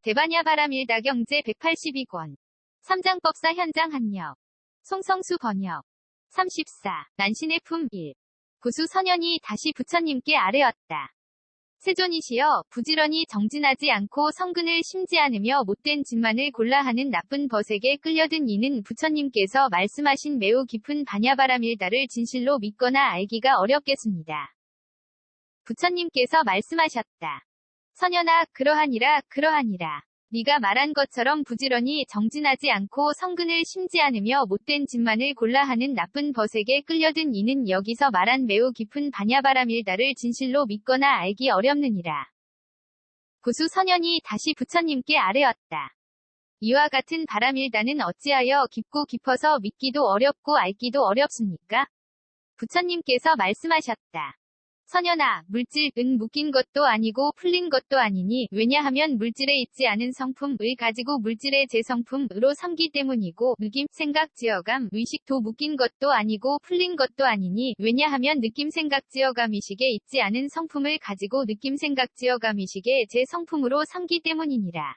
대반야 바람일다 경제 182권. 삼장법사 현장 한역. 송성수 번역. 34. 난신의 품 1. 구수 선현이 다시 부처님께 아뢰었다. 세존이시여, 부지런히 정진하지 않고 성근을 심지 않으며 못된 짓만을 골라 하는 나쁜 벗에게 끌려든 이는 부처님께서 말씀하신 매우 깊은 반야바람일다를 진실로 믿거나 알기가 어렵겠습니다. 부처님께서 말씀하셨다. 선현아, 그러하니라. 네가 말한 것처럼 부지런히 정진하지 않고 성근을 심지 않으며 못된 짓만을 골라 하는 나쁜 벗에게 끌려든 이는 여기서 말한 매우 깊은 반야바람일다를 진실로 믿거나 알기 어렵느니라. 구수 선현이 다시 부처님께 아뢰었다. 이와 같은 바람일다는 어찌하여 깊고 깊어서 믿기도 어렵고 알기도 어렵습니까? 부처님께서 말씀하셨다. 선현아, 물질은 묶인 것도 아니고 풀린 것도 아니니, 왜냐하면 물질에 있지 않은 성품을 가지고 물질의 재성품으로 삼기 때문이고, 느낌, 생각, 지어감, 의식도 묶인 것도 아니고 풀린 것도 아니니, 왜냐하면 느낌, 생각, 지어감, 의식에 있지 않은 성품을 가지고 느낌, 생각, 지어감, 의식의 재성품으로 삼기 때문이니라.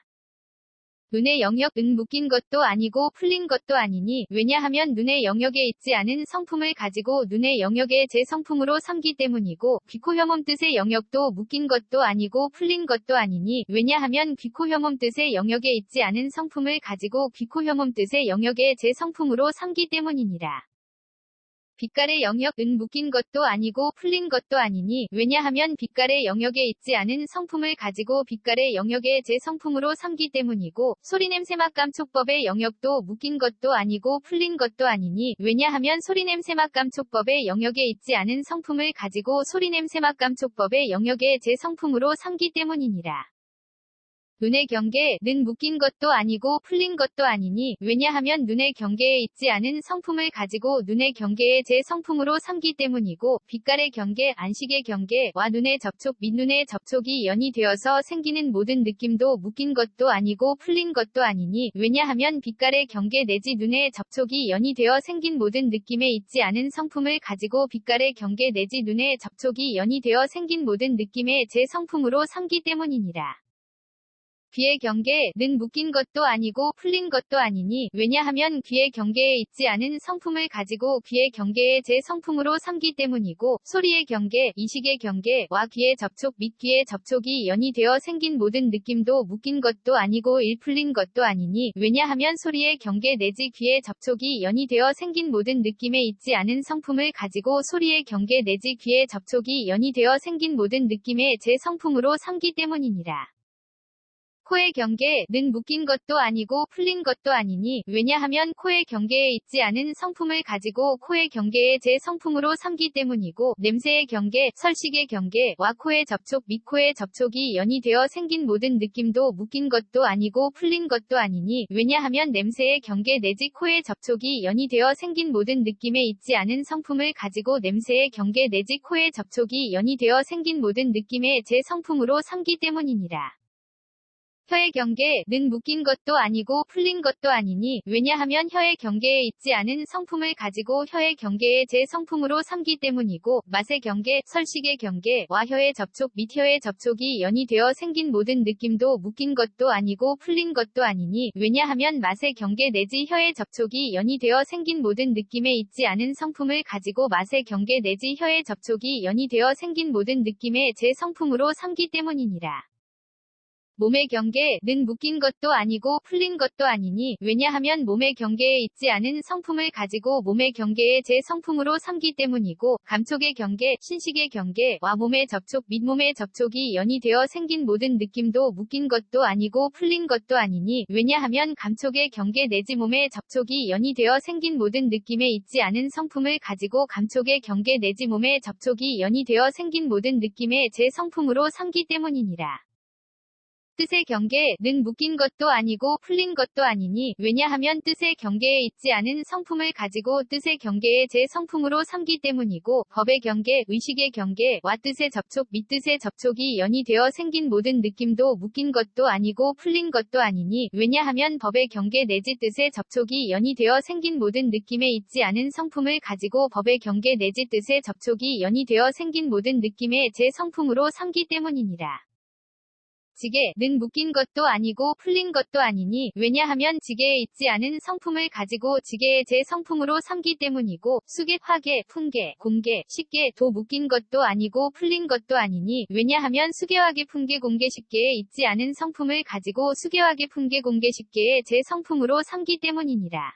눈의 영역은 묶인 것도 아니고 풀린 것도 아니니, 왜냐하면 눈의 영역에 있지 않은 성품을 가지고 눈의 영역의 재성품으로 삼기 때문이고, 귀, 코, 혀, 몸 뜻의 영역도 묶인 것도 아니고 풀린 것도 아니니, 왜냐하면 귀, 코, 혀, 몸 뜻의 영역에 있지 않은 성품을 가지고 귀, 코, 혀, 몸 뜻의 영역의 재성품으로 삼기 때문이니라. 빛깔의 영역은 묶인 것도 아니고 풀린 것도 아니니, 왜냐하면 빛깔의 영역에 있지 않은 성품을 가지고 빛깔의 영역의 재성품으로 삼기 때문이고, 소리냄새 맛감 촉법의 영역도 묶인 것도 아니고 풀린 것도 아니니, 왜냐하면 소리냄새 맛감 촉법의 영역에 있지 않은 성품을 가지고 소리냄새 맛감 촉법의 영역의 재성품으로 삼기 때문이니라. 눈의 경계는 묶인 것도 아니고 풀린 것도 아니니, 왜냐하면 눈의 경계에 있지 않은 성품을 가지고 눈의 경계의 재성품으로 삼기 때문이고, 빛깔의 경계, 안식의 경계와 눈의 접촉 및 눈의 접촉이 연이 되어서 생기는 모든 느낌도 묶인 것도 아니고 풀린 것도 아니니, 왜냐하면 빛깔의 경계 내지 눈의 접촉이 연이 되어 생긴 모든 느낌에 있지 않은 성품을 가지고 빛깔의 경계 내지 눈의 접촉이 연이 되어 생긴 모든 느낌의 재성품으로 삼기 때문이니라. 귀의 경계는 묶인 것도 아니고 풀린 것도 아니니, 왜냐하면 귀의 경계에 있지 않은 성품을 가지고 귀의 경계의 재성품으로 삼기 때문이고, 소리의 경계, 이식의 경계와 귀의 접촉 및 귀의 접촉이 연이 되어 생긴 모든 느낌도 묶인 것도 아니고 풀린 것도 아니니, 왜냐하면 소리의 경계 내지 귀의 접촉이 연이 되어 생긴 모든 느낌에 있지 않은 성품을 가지고 소리의 경계 내지 귀의 접촉이 연이 되어 생긴 모든 느낌의 재성품으로 삼기 때문이니라. 코의 경계는 묶인 것도 아니고 풀린 것도 아니니, 왜냐하면 코의 경계에 있지 않은 성품을 가지고 코의 경계의 재성품으로 삼기 때문이고, 냄새의 경계, 설식의 경계와 코의 접촉 및 코의 접촉이 연이 되어 생긴 모든 느낌도 묶인 것도 아니고 풀린 것도 아니니, 왜냐하면 냄새의 경계 내지 코의 접촉이 연이 되어 생긴 모든 느낌에 있지 않은 성품을 가지고 냄새의 경계 내지 코의 접촉이 연이 되어 생긴 모든 느낌의 재성품으로 삼기 때문이니라. 혀의 경계는 묶인 것도 아니고 풀린 것도 아니니, 왜냐하면 혀의 경계에 있지 않은 성품을 가지고 혀의 경계의 재성품으로 삼기 때문이고, 맛의 경계, 설식의 경계와 혀의 접촉 및 혀의 접촉이 연이 되어 생긴 모든 느낌도 묶인 것도 아니고 풀린 것도 아니니, 왜냐하면 맛의 경계 내지 혀의 접촉이 연이 되어 생긴 모든 느낌에 있지 않은 성품을 가지고 맛의 경계 내지 혀의 접촉이 연이 되어 생긴 모든 느낌의 재성품으로 삼기 때문이니라. 몸의 경계는 묶인 것도 아니고 풀린 것도 아니니, 왜냐하면 몸의 경계에 있지 않은 성품을 가지고 몸의 경계의 재성품으로 삼기 때문이고, 감촉의 경계, 신식의 경계와 몸의 접촉 및 몸의 접촉이 연이 되어 생긴 모든 느낌도 묶인 것도 아니고 풀린 것도 아니니, 왜냐하면 감촉의 경계 내지 몸의 접촉이 연이 되어 생긴 모든 느낌에 있지 않은 성품을 가지고 감촉의 경계 내지 몸의 접촉이 연이 되어 생긴 모든 느낌의 재성품으로 삼기 때문이니라. 뜻의 경계는 묶인 것도 아니고 풀린 것도 아니니, 왜냐하면 뜻의 경계에 있지 않은 성품을 가지고 뜻의 경계의 재성품으로 삼기 때문이고, 법의 경계, 의식의 경계와 뜻의 접촉 및 뜻의 접촉이 연이 되어 생긴 모든 느낌도 묶인 것도 아니고 풀린 것도 아니니, 왜냐하면 법의 경계 내지 뜻의 접촉이 연이 되어 생긴 모든 느낌에 있지 않은 성품을 가지고 법의 경계 내지 뜻의 접촉이 연이 되어 생긴 모든 느낌의 재성품으로 삼기 때문이니라. 지게는 묶인 것도 아니고 풀린 것도 아니니 왜냐하면 지게에 있지 않은 성품을 가지고 지게의 제 성품으로 삼기 때문이고 수계, 화계, 풍계, 공계, 식계, 도 묶인 것도 아니고 풀린 것도 아니니 왜냐하면 수계화계, 풍계, 공계, 식계에 있지 않은 성품을 가지고 수계화계, 풍계, 공계, 식계의 제 성품으로 삼기 때문이니라.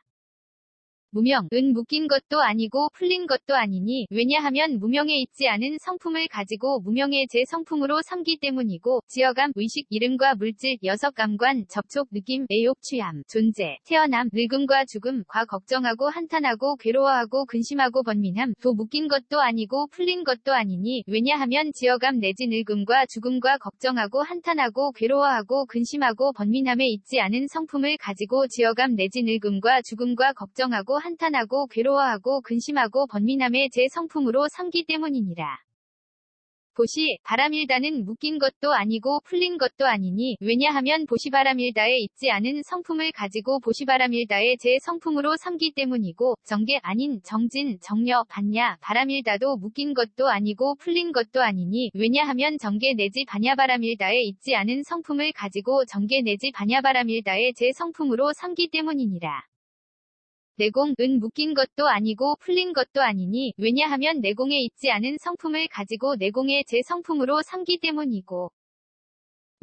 무명은 묶인 것도 아니고 풀린 것도 아니니 왜냐하면 무명에 있지 않은 성품을 가지고 무명의 제 성품으로 삼기 때문이고 지어감, 의식, 이름과 물질, 여섯감관, 접촉, 느낌, 애욕, 취함, 존재, 태어남, 늙음과 죽음, 과 걱정하고 한탄하고 괴로워하고 근심하고 번민함, 도 묶인 것도 아니고 풀린 것도 아니니 왜냐하면 지어감 내지 늙음과 죽음과 걱정하고 한탄하고 괴로워하고 근심하고 번민함에 있지 않은 성품을 가지고 지어감 내지 늙음과 죽음과 걱정하고 한탄하고 괴로워하고 근심하고 번민함의 제 성품으로 삼기 때문이니라. 보시, 바람일다는 묶인 것도 아니고 풀린 것도 아니니 왜냐하면 보시바람일다에 있지 않은 성품을 가지고 보시바람일다의 제 성품으로 삼기 때문이고 정계 아닌 정진, 정려, 반야, 바람일다도 묶인 것도 아니고 풀린 것도 아니니 왜냐하면 정계 내지 반야바람일다에 있지 않은 성품을 가지고 정계 내지 반야바람일다의 제 성품으로 삼기 때문이니라. 내공은 묶인 것도 아니고 풀린 것도 아니니 왜냐하면 내공에 있지 않은 성품을 가지고 내공의 제 성품으로 삼기 때문이고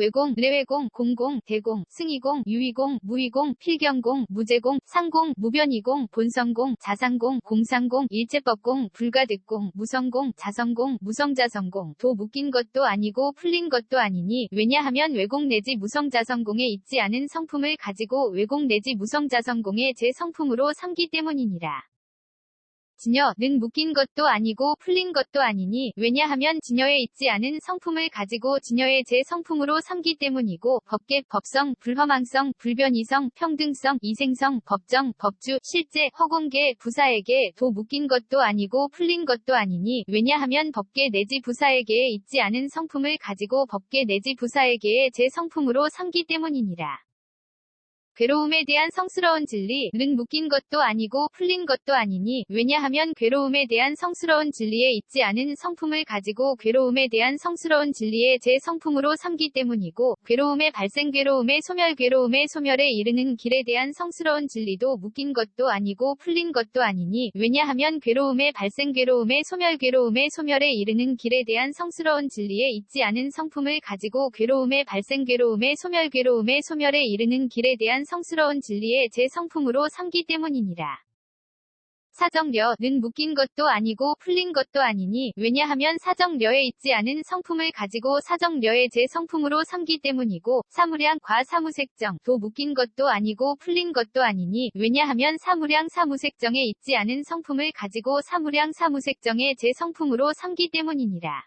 외공, 내외공, 공공, 대공, 승이공, 유의공, 무의공, 필경공, 무제공, 상공, 무변이공, 본성공, 자상공, 공상공, 일체법공, 불가득공, 무성공, 자성공, 무성자성공, 도 묶인 것도 아니고 풀린 것도 아니니 왜냐하면 외공 내지 무성자성공에 있지 않은 성품을 가지고 외공 내지 무성자성공의 제 성품으로 삼기 때문이니라. 진여는 묶인 것도 아니고 풀린 것도 아니니 왜냐하면 진여에 있지 않은 성품을 가지고 진여의 제 성품으로 삼기 때문이고 법계, 법성, 불허망성, 불변이성, 평등성, 이생성, 법정, 법주, 실제, 허공계, 부사에게 도 묶인 것도 아니고 풀린 것도 아니니 왜냐하면 법계 내지 부사에게에 있지 않은 성품을 가지고 법계 내지 부사에게의 제 성품으로 삼기 때문이니라. 괴로움에 대한 성스러운 진리는 묶인 것도 아니고 풀린 것도 아니니 왜냐하면 괴로움에 대한 성스러운 진리에 있지 않은 성품을 가지고 괴로움에 대한 성스러운 진리의 제 성품으로 삼기 때문이고 괴로움의 발생, 괴로움의 소멸, 괴로움의 소멸에 이르는 길에 대한 성스러운 진리도 묶인 것도 아니고 풀린 것도 아니니 왜냐하면 괴로움의 발생, 괴로움의 소멸, 괴로움의 소멸에 이르는 길에 대한 성스러운 진리에 있지 않은 성품을 가지고 괴로움의 발생, 괴로움의 소멸, 괴로움의 소멸에 이르는 길에 대한 성스러운 진리의 제 성품으로 삼기 때문이니라. 사정려는 묶인 것도 아니고 풀린 것도 아니니 왜냐하면 사정려에 있지 않은 성품을 가지고 사정려의 제 성품으로 삼기 때문이고 사무량, 과, 사무색정, 도 묶인 것도 아니고 풀린 것도 아니니 왜냐하면 사무량, 사무색정에 있지 않은 성품을 가지고 사무량, 사무색정의 제 성품으로 삼기 때문이니라.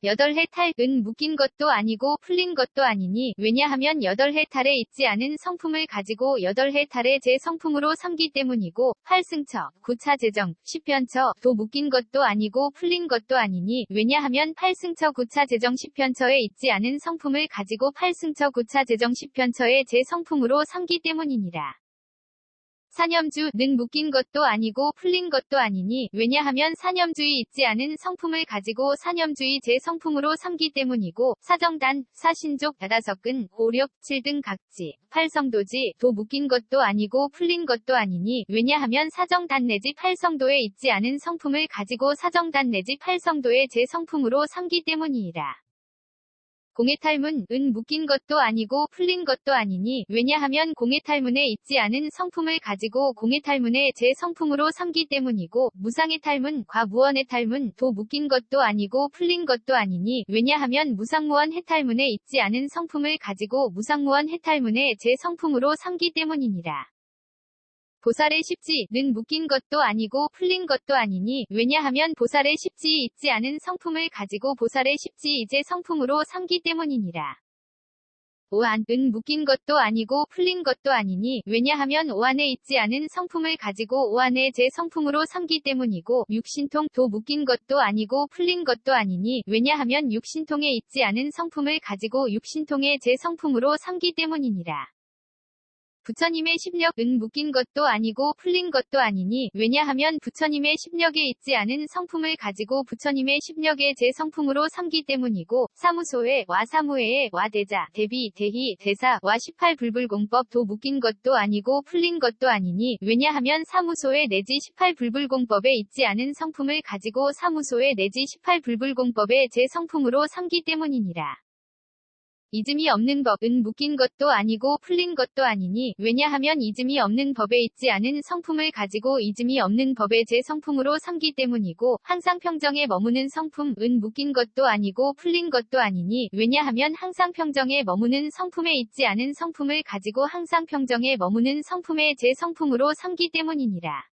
여덟해 탈은 묶인 것도 아니고 풀린 것도 아니니 왜냐하면 여덟해 탈에 있지 않은 성품을 가지고 여덟해 탈의 제 성품으로 삼기 때문이고 팔승처, 구차재정, 십편처, 도 묶인 것도 아니고 풀린 것도 아니니 왜냐하면 팔승처, 구차재정, 십편처에 있지 않은 성품을 가지고 팔승처, 구차재정, 십편처의 제 성품으로 삼기 때문이니라. 사념주는 묶인 것도 아니고 풀린 것도 아니니 왜냐하면 사념주의 있지 않은 성품을 가지고 사념주의 제 성품으로 삼기 때문이고 사정단, 사신족, 다다석근, 고력, 칠등 각지, 팔성도지, 도 묶인 것도 아니고 풀린 것도 아니니 왜냐하면 사정단 내지 팔성도에 있지 않은 성품을 가지고 사정단 내지 팔성도의 제 성품으로 삼기 때문이니라. 공해탈문은 묶인 것도 아니고 풀린 것도 아니니 왜냐하면 공해탈문에 있지 않은 성품을 가지고 공해탈문의 제 성품으로 삼기 때문이고 무상해탈문, 과 무언해탈문, 도 묶인 것도 아니고 풀린 것도 아니니 왜냐하면 무상무언해탈문에 있지 않은 성품을 가지고 무상무언해탈문의 제 성품으로 삼기 때문이니라. 보살의 십지는 묶인 것도 아니고 풀린 것도 아니니 왜냐하면 보살의 십지에 있지 않은 성품을 가지고 보살의 십지이제 성품으로 삼기 때문이니라. 오한은 묶인 것도 아니고 풀린 것도 아니니 왜냐하면 오한에 있지 않은 성품을 가지고 오한의 제 성품으로 삼기 때문이고 육신통, 도 묶인 것도 아니고 풀린 것도 아니니 왜냐하면 육신통에 있지 않은 성품을 가지고 육신통의 제 성품으로 삼기 때문이니라. 부처님의 십력은 묶인 것도 아니고 풀린 것도 아니니 왜냐하면 부처님의 십력에 있지 않은 성품을 가지고 부처님의 십력의 제 성품으로 삼기 때문이고 사무소에 와 사무회에 와 대자 대비 대희 대사 와 18불불공법도 묶인 것도 아니고 풀린 것도 아니니 왜냐하면 사무소에 내지 18불불공법에 있지 않은 성품을 가지고 사무소에 내지 18불불공법의 제 성품으로 삼기 때문이니라. 이즘이 없는 법은 묶인 것도 아니고 풀린 것도 아니니 왜냐하면 이즘이 없는 법에 있지 않은 성품을 가지고 이즘이 없는 법의 제 성품으로 삼기 때문이고 항상 평정에 머무는 성품은 묶인 것도 아니고 풀린 것도 아니니 왜냐하면 항상 평정에 머무는 성품에 있지 않은 성품을 가지고 항상 평정에 머무는 성품의 제 성품으로 삼기 때문이니라.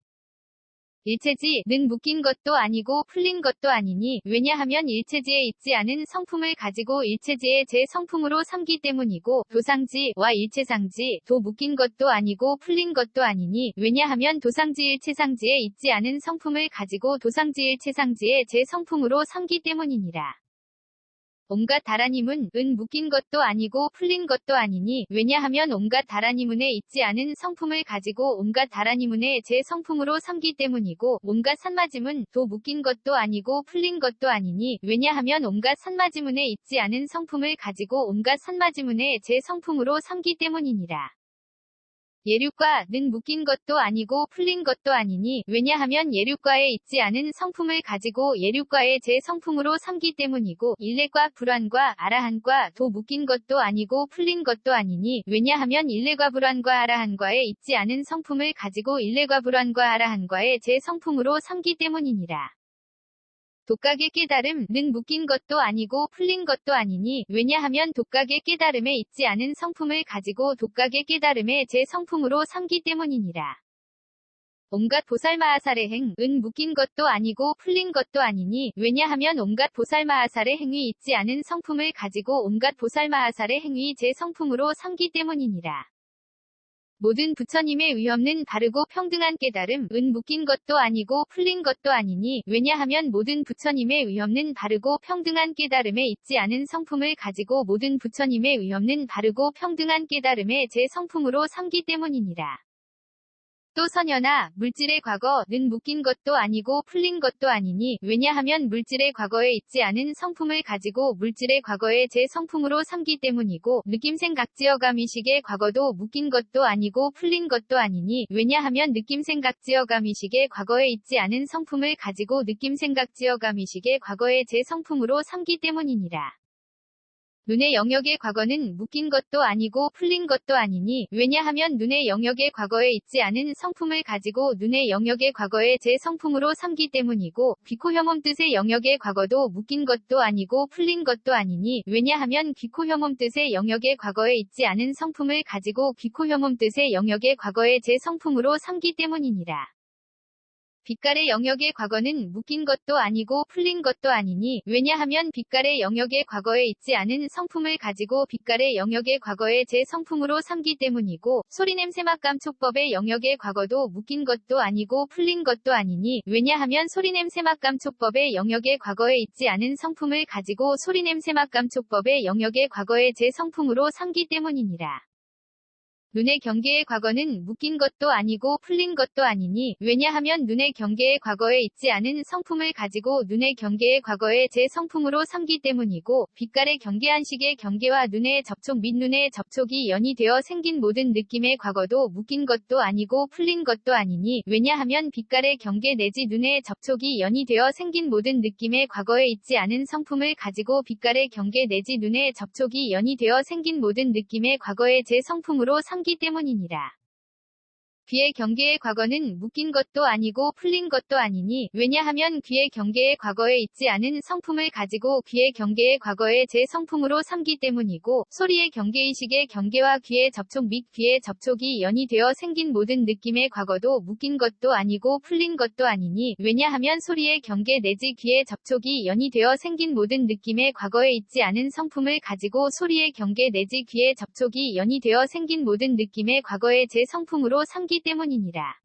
일체지는 묶인 것도 아니고 풀린 것도 아니니 왜냐하면 일체지에 있지 않은 성품을 가지고 일체지의 제 성품으로 삼기 때문이고 도상지와 일체상지도 묶인 것도 아니고 풀린 것도 아니니 왜냐하면 도상지 일체상지에 있지 않은 성품을 가지고 도상지 일체상지의 제 성품으로 삼기 때문이니라. 온갖 다라니문은 묶인 것도 아니고 풀린 것도 아니니 왜냐하면 온갖 다라니문에 있지 않은 성품을 가지고 온갖 다라니문의 제 성품으로 삼기 때문이고 온갖 산마지문도 묶인 것도 아니고 풀린 것도 아니니 왜냐하면 온갖 산마지문에 있지 않은 성품을 가지고 온갖 산마지문의 제 성품으로 삼기 때문이니라. 예륙과는 묶인 것도 아니고 풀린 것도 아니니 왜냐하면 예륙과에 있지 않은 성품을 가지고 예륙과의 제 성품으로 삼기 때문이고 일례과 불환과 아라한과도 묶인 것도 아니고 풀린 것도 아니니 왜냐하면 일례과 불환과 아라한과에 있지 않은 성품을 가지고 일례과 불환과 아라한과의 제 성품으로 삼기 때문이니라. 독각의 깨달음은 묶인 것도 아니고 풀린 것도 아니니 왜냐하면 독각의 깨달음에 있지 않은 성품을 가지고 독각의 깨달음에 제 성품으로 삼기 때문이니라. 온갖 보살마하살의 행은 묶인 것도 아니고 풀린 것도 아니니 왜냐하면 온갖 보살마하살의 행위 있지 않은 성품을 가지고 온갖 보살마하살의 행위 제 성품으로 삼기 때문이니라. 모든 부처님의 위엄는 바르고 평등한 깨달음은 묶인 것도 아니고 풀린 것도 아니니 왜냐하면 모든 부처님의 위엄는 바르고 평등한 깨달음에 있지 않은 성품을 가지고 모든 부처님의 위엄는 바르고 평등한 깨달음에 제 성품으로 삼기 때문이니라. 또 선현아, 물질의 과거는 묶인 것도 아니고 풀린 것도 아니니 왜냐하면 물질의 과거에 있지 않은 성품을 가지고 물질의 과거에 제 성품으로 삼기 때문이고 느낌생각지어감의식의 과거도 묶인 것도 아니고 풀린 것도 아니니 왜냐하면 느낌생각지어감의식의 과거에 있지 않은 성품을 가지고 느낌생각지어감의식의 과거에 제 성품으로 삼기 때문이니라. 눈의 영역의 과거는 묶인 것도 아니고 풀린 것도 아니니 왜냐하면 눈의 영역의 과거에 있지 않은 성품을 가지고 눈의 영역의 과거에 제 성품으로 삼기 때문이고 귀코혐옴 뜻의 영역의 과거도 묶인 것도 아니고 풀린 것도 아니니 왜냐하면 귀코혐옴 뜻의 영역의 과거에 있지 않은 성품을 가지고 귀코혐옴 뜻의 영역의 과거에 제 성품으로 삼기 때문이니라. 빛깔의 영역의 과거는 묶인 것도 아니고 풀린 것도 아니니 왜냐하면 빛깔의 영역의 과거에 있지 않은 성품을 가지고 빛깔의 영역의 과거에 제 성품으로 삼기 때문이고 소리냄새맛감촉법의 영역의 과거도 묶인 것도 아니고 풀린 것도 아니니 왜냐하면 소리냄새맛감촉법의 영역의 과거에 있지 않은 성품을 가지고 소리냄새맛감촉법의 영역의 과거에 제 성품으로 삼기 때문이니라. 눈의 경계의 과거는 묶인 것도 아니고 풀린 것도 아니니 왜냐하면 눈의 경계의 과거에 있지 않은 성품을 가지고 눈의 경계의 과거에 제 성품으로 삼기 때문이고 빛깔의 경계한식의 경계와 눈의 접촉 및 눈의 접촉이 연이 되어 생긴 모든 느낌의 과거도 묶인 것도 아니고 풀린 것도 아니니 왜냐하면 빛깔의 경계 내지 눈의 접촉이 연이 되어 생긴 모든 느낌의 과거에 있지 않은 성품을 가지고 빛깔의 경계 내지 눈의 접촉이 연이 되어 생긴 모든 느낌의 과거에 제 성품으로 삼기 때문이니라. 귀의 경계의 과거는 묶인 것도 아니고 풀린 것도 아니니 왜냐하면 귀의 경계의 과거에 있지 않은 성품을 가지고 귀의 경계의 과거에 제 성품으로 삼기 때문이고 소리의 경계의식의 경계와 귀의 접촉 및 귀의 접촉이 연이 되어 생긴 모든 느낌의 과거도 묶인 것도 아니고 풀린 것도 아니니 왜냐하면 소리의 경계 내지 귀의 접촉이 연이 되어 생긴 모든 느낌의 과거에 있지 않은 성품을 가지고 소리의 경계 내지 귀의 접촉이 연이 되어 생긴 모든 느낌의 과거에 제 성품으로 삼기 때문이니라.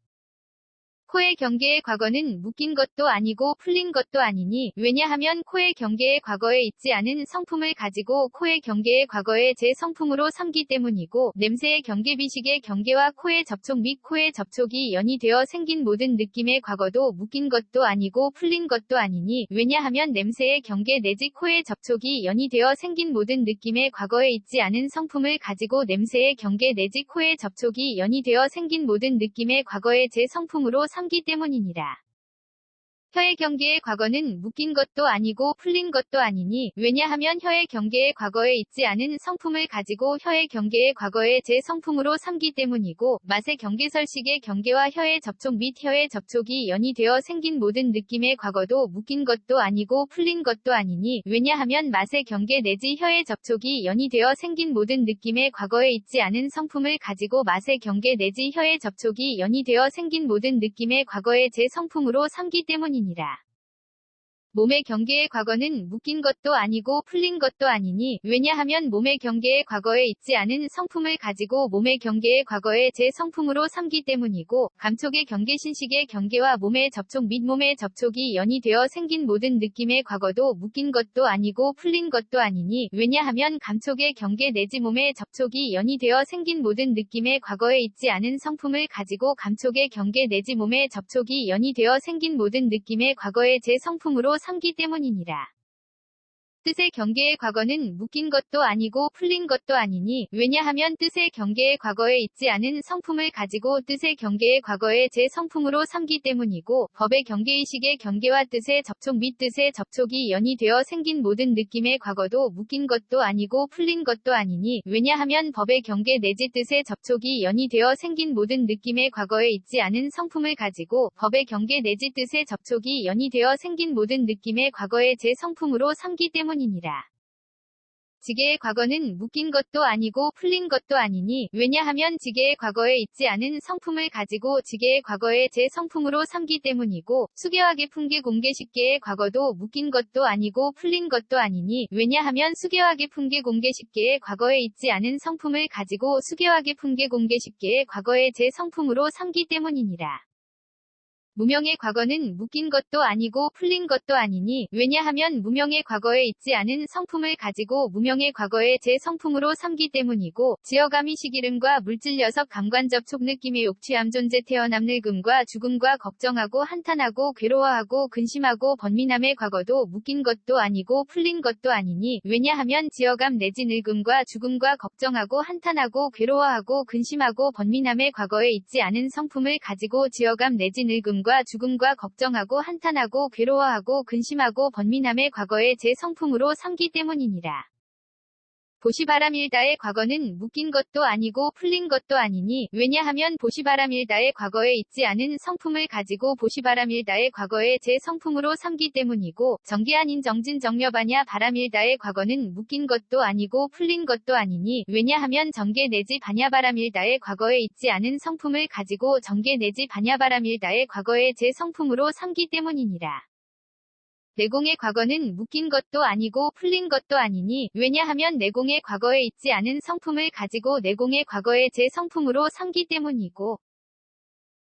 코의 경계의 과거는 묶인 것도 아니고 풀린 것도 아니니 왜냐하면 코의 경계의 과거에 있지 않은 성품을 가지고 코의 경계의 과거의 제 성품으로 삼기 때문이고 냄새의 경계 비식의 경계와 코의 접촉 및 코의 접촉이 연이되어 생긴 모든 느낌의 과거도 묶인 것도 아니고 풀린 것도 아니니 왜냐하면 냄새의 경계 내지 코의 접촉이 연이되어 생긴 모든 느낌의 과거에 있지 않은 성품을 가지고 냄새의 경계 내지 코의 접촉이 연이되어 생긴 모든 느낌의 과거의 제 성품으로 삼기 때문이니라. 혀의 경계의 과거는 묶인 것도 아니고 풀린 것도 아니니 왜냐하면 혀의 경계의 과거에 있지 않은 성품을 가지고 혀의 경계의 과거의 제 성품으로 삼기 때문이고 맛의 경계설식의 경계와 혀의 접촉 및 혀의 접촉이 연이되어 생긴 모든 느낌의 과거도 묶인 것도 아니고 풀린 것도 아니니 왜냐하면 맛의 경계 내지 혀의 접촉이 연이되어 생긴 모든 느낌의 과거에 있지 않은 성품을 가지고 맛의 경계 내지 혀의 접촉이 연이되어 생긴 모든 느낌의 과거의 제 성품으로 삼기 때문이니라. 몸의 경계의 과거는 묶인 것도 아니고 풀린 것도 아니니 왜냐하면 몸의 경계의 과거에 있지 않은 성품을 가지고 몸의 경계의 과거의 제 성품으로 삼기 때문이고 감촉의 경계 신식의 경계와 몸의 접촉 및 몸의 접촉이 연이되어 생긴 모든 느낌의 과거도 묶인 것도 아니고 풀린 것도 아니니 왜냐하면 감촉의 경계 내지 몸의 접촉이 연이되어 생긴 모든 느낌의 과거에 있지 않은 성품을 가지고 감촉의 경계 내지 몸의 접촉이 연이되어 생긴 모든 느낌의 과거의 제 성품으로 삼기 때문이니라. 뜻의 경계의 과거는 묶인 것도 아니고 풀린 것도 아니니 왜냐하면 뜻의 경계의 과거에 있지 않은 성품을 가지고 뜻의 경계의 과거의 제 성품으로 삼기 때문이고 법의 경계의식의 경계와 뜻의 접촉 및 뜻의 접촉이 연이되어 생긴 모든 느낌의 과거도 묶인 것도 아니고 풀린 것도 아니니 왜냐하면 법의 경계 내지 뜻의 접촉이 연이되어 생긴 모든 느낌의 과거에 있지 않은 성품을 가지고 법의 경계 내지 뜻의 접촉이 연이되어 생긴 모든 느낌의 과거의 제 성품으로 삼기 때문이니라. 지게의 과거는 묶인 것도 아니고 풀린 것도 아니니 왜냐하면 지게의 과거에 있지 않은 성품을 가지고 지게의 과거의 제 성품으로 삼기 때문이고 수개화계 풍계 공계식계의 과거도 묶인 것도 아니고 풀린 것도 아니니 왜냐하면 수개화계 풍계 공계식계의 과거에 있지 않은 성품을 가지고 수개화계 풍계 공계식계의 과거의 제 성품으로 삼기 때문이니라. 무명의 과거는 묶인 것도 아니고 풀린 것도 아니니 왜냐하면 무명의 과거에 있지 않은 성품을 가지고 무명의 과거의 제 성품으로 삼기 때문이고 지어감이 시기름과 물질 녀석 감관 접촉 느낌의 욕취함 존재 태어남 늙음과 죽음과 걱정하고 한탄하고 괴로워하고 근심하고 번민함의 과거도 묶인 것도 아니고 풀린 것도 아니니 왜냐하면 지어감 내지 늙음과 죽음과 걱정하고 한탄하고 괴로워하고 근심하고 번민함의 과거에 있지 않은 성품을 가지고 지어감 내지 늙음 과 죽음과 걱정하고 한탄하고 괴로워하고 근심하고 번민함의 과거의 제 성품으로 삼기 때문이니라. 보시바람일다의 과거는 묶인 것도 아니고 풀린 것도 아니니 왜냐하면 보시바람일다의 과거에 있지 않은 성품을 가지고 보시바람일다의 과거의 제 성품으로 삼기 때문이고 정기 아닌 정진 정려바냐 바람일다의 과거는 묶인 것도 아니고 풀린 것도 아니니 왜냐하면 정계 내지 바냐바람일다의 과거에 있지 않은 성품을 가지고 정계 내지 바냐바람일다의 과거의 제 성품으로 삼기 때문이니라. 내공의 과거는 묶인 것도 아니고 풀린 것도 아니니 왜냐하면 내공의 과거에 있지 않은 성품을 가지고 내공의 과거의 제 성품으로 삼기 때문이고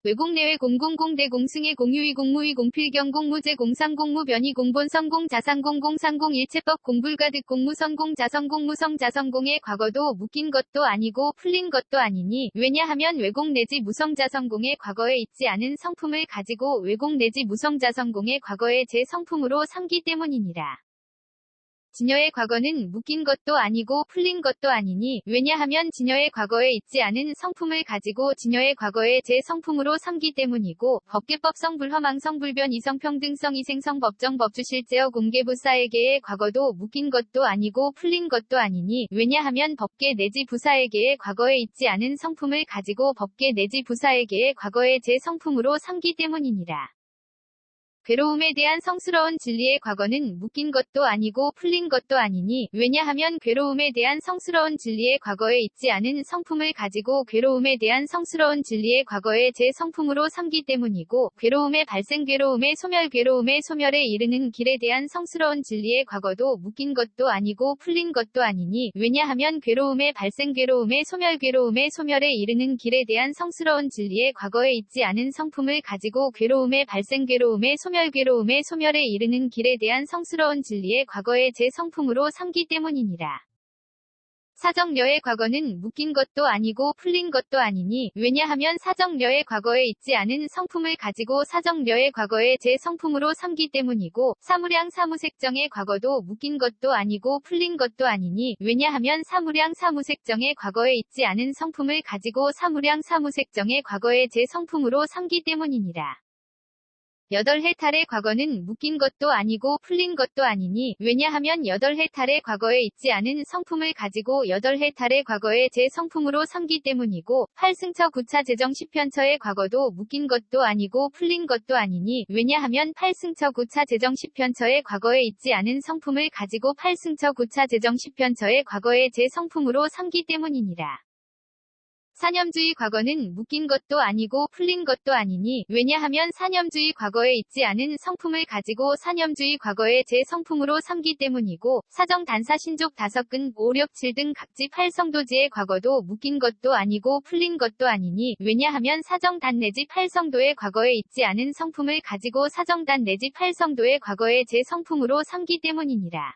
외공 내외 공공공대 공승의 공유의 공무의 공필경 공무제 공상 공무변이 공본성 공자상 공공상 공일체법 공불가득 공무성 공자성 공무성 자성공의 과거도 묶인 것도 아니고 풀린 것도 아니니 왜냐하면 외공 내지 무성자성공의 과거에 있지 않은 성품을 가지고 외공 내지 무성자성공의 과거의 제 성품으로 삼기 때문이니라. 진여의 과거는 묶인 것도 아니고 풀린 것도 아니니 왜냐하면 진여의 과거에 있지 않은 성품을 가지고 진여의 과거의 제 성품으로 삼기 때문이고 법계법성 불허망성 불변 이성평등성 이생성 법정 법주실제어 공개부사에게의 과거도 묶인 것도 아니고 풀린 것도 아니니 왜냐하면 법계 내지 부사에게의 과거에 있지 않은 성품을 가지고 법계 내지 부사에게의 과거의 제 성품으로 삼기 때문이니라. 괴로움에 대한 성스러운 진리의 과거는 묶인 것도 아니고 풀린 것도 아니니 왜냐하면 괴로움에 대한 성스러운 진리의 과거에 있지 않은 성품을 가지고 괴로움에 대한 성스러운 진리의 과거에 제 성품으로 삼기 때문이고 괴로움의 발생 괴로움의 소멸에 이르는 길에 대한 성스러운 진리의 과거도 묶인 것도 아니고 풀린 것도 아니니 왜냐하면 괴로움의 발생 괴로움의 소멸에 이르는 길에 대한 성스러운 진리의 과거에 있지 않은 성품을 가지고 괴로움의 발생 괴로움의 소멸에 이르는 길에 대한 성스러운 진리의 과거에 제 성품으로 삼기 때문이니라. 사정려의 과거는 묶인 것도 아니고 풀린 것도 아니니 왜냐하면 사정려의 과거에 있지 않은 성품을 가지고 사정려의 과거에 제 성품으로 삼기 때문이고 사무량 사무색정의 과거도 묶인 것도 아니고 풀린 것도 아니니 왜냐하면 사무량 사무색정의 과거에 있지 않은 성품을 가지고 사무량 사무색정의 과거에 제 성품으로 삼기 때문이니라. 여덟해탈의 과거는 묶인 것도 아니고 풀린 것도 아니니 왜냐하면 여덟해탈의 과거에 있지 않은 성품을 가지고 여덟해탈의 과거에 제 성품으로 삼기 때문이고 8승처 9차 제정 10편처의 과거도 묶인 것도 아니고 풀린 것도 아니니 왜냐하면 8승처 9차 제정 10편처의 과거에 있지 않은 성품을 가지고 8승처 9차 제정 10편처의 과거에 제 성품으로 삼기 때문이니라. 사념주의 과거는 묶인 것도 아니고 풀린 것도 아니니 왜냐하면 사념주의 과거에 있지 않은 성품을 가지고 사념주의 과거에 제 성품으로 삼기 때문이고 사정 단사 신족 다섯근 5, 6, 7 등 각지 8성도지의 과거도 묶인 것도 아니고 풀린 것도 아니니 왜냐하면 사정단 내지 8성도의 과거에 있지 않은 성품을 가지고 사정단 내지 8성도의 과거에 제 성품으로 삼기 때문이니라.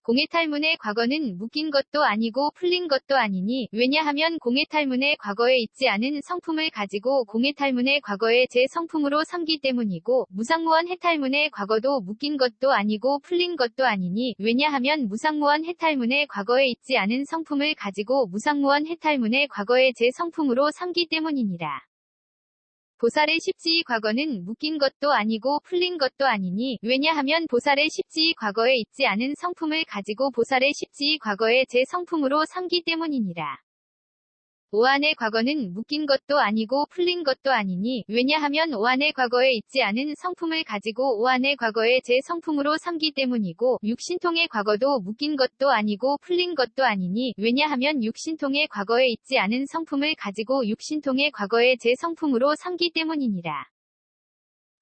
공해탈문의 과거는 묶인 것도 아니고 풀린 것도 아니니 왜냐하면 공해탈문의 과거에 있지 않은 성품을 가지고 공해탈문의 과거에 제 성품으로 삼기 때문이고 무상무원 해탈문의 과거도 묶인 것도 아니고 풀린 것도 아니니 왜냐하면 무상무원 해탈문의 과거에 있지 않은 성품을 가지고 무상무원 해탈문의 과거에 제 성품으로 삼기 때문이니라. 보살의 십지의 과거는 묶인 것도 아니고 풀린 것도 아니니 왜냐하면 보살의 십지의 과거에 있지 않은 성품을 가지고 보살의 십지의 과거에 제 성품으로 삼기 때문이니라. 오한의 과거는 묶인 것도 아니고 풀린 것도 아니니 왜냐하면 오한의 과거에 있지 않은 성품을 가지고 오한의 과거에 제 성품으로 삼기 때문이고 육신통의 과거도 묶인 것도 아니고 풀린 것도 아니니 왜냐하면 육신통의 과거에 있지 않은 성품을 가지고 육신통의 과거에 제 성품으로 삼기 때문이니라.